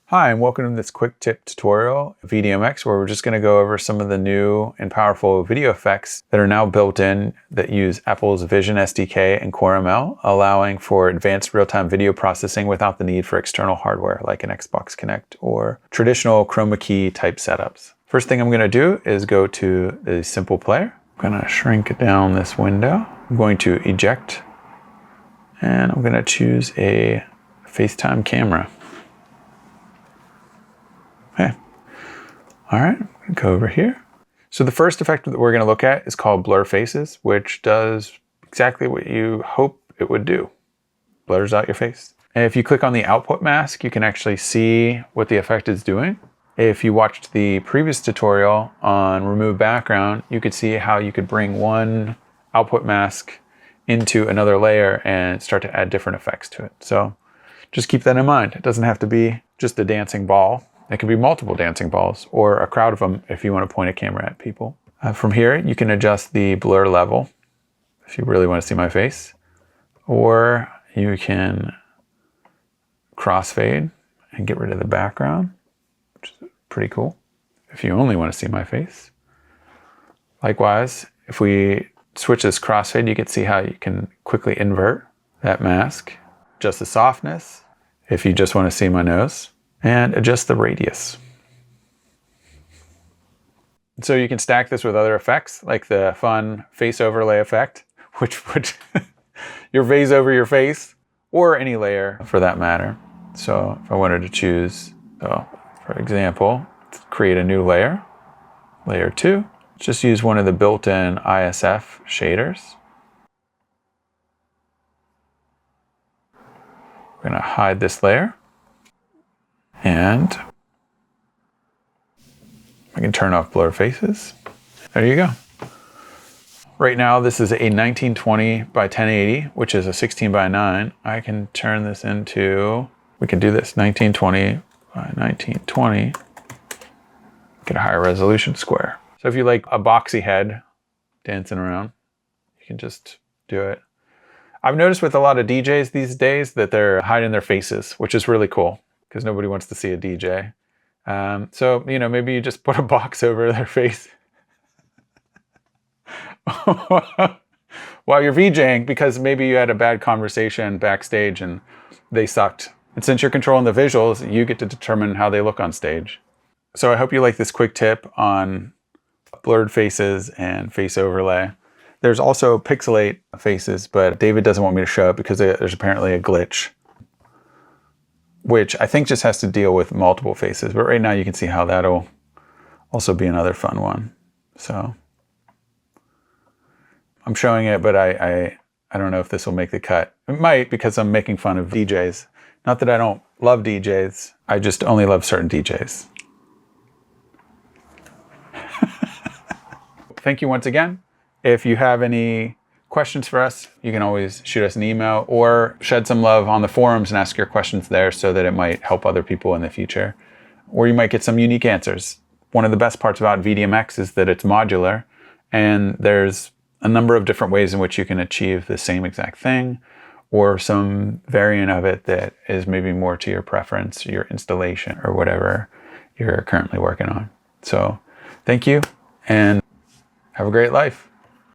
Hi, and welcome to this quick tip tutorial, VDMX, where we're just going to go over some of the new and powerful video effects that are now built in that use Apple's Vision SDK and Core ML, allowing for advanced real-time video processing without the need for external hardware like an Xbox Connect or traditional chroma key type setups. First thing I'm going to do is go to the simple player. I'm going to shrink down this window. I'm going to eject, and I'm going to choose a FaceTime camera. Okay. All right, I'm gonna go over here. So the first effect that we're gonna look at is called Blur Faces, which does exactly what you hope it would do. Blurs out your face. And if you click on the output mask, you can actually see what the effect is doing. If you watched the previous tutorial on remove background, you could see how you could bring one output mask into another layer and start to add different effects to it. So just keep that in mind. It doesn't have to be just a dancing ball. It could be multiple dancing balls or a crowd of them if you want to point a camera at people. From here, you can adjust the blur level if you really want to see my face, or you can crossfade and get rid of the background, which is pretty cool if you only want to see my face. Likewise, if we switch this crossfade, you can see how you can quickly invert that mask, adjust the softness if you just want to see my nose, and adjust the radius. So you can stack this with other effects, like the fun face overlay effect, which would your vase over your face, or any layer for that matter. So if I wanted to choose, for example, create a new layer, layer 2, just use one of the built-in ISF shaders. We're gonna hide this layer. And I can turn off blur faces. There you go. Right now, this is a 1920 by 1080, which is a 16 by 9. I can turn this into, we can do this 1920 by 1920, get a higher resolution square. So if you like a boxy head dancing around, you can just do it. I've noticed with a lot of DJs these days that they're hiding their faces, which is really cool, because nobody wants to see a DJ. So, maybe you just put a box over their face while you're VJing, because maybe you had a bad conversation backstage and they sucked. And since you're controlling the visuals, you get to determine how they look on stage. So I hope you like this quick tip on blurred faces and face overlay. There's also Pixellate faces, but David doesn't want me to show it because there's apparently a glitch, which I think just has to deal with multiple faces. But right now you can see how that'll also be another fun one. So I'm showing it, but I don't know if this will make the cut. It might, because I'm making fun of DJs. Not that I don't love DJs, I just only love certain DJs. Thank you once again. If you have any questions for us, you can always shoot us an email or shed some love on the forums and ask your questions there so that it might help other people in the future. Or you might get some unique answers. One of the best parts about VDMX is that it's modular, and there's a number of different ways in which you can achieve the same exact thing, or some variant of it that is maybe more to your preference, your installation, or whatever you're currently working on. So thank you, and have a great life.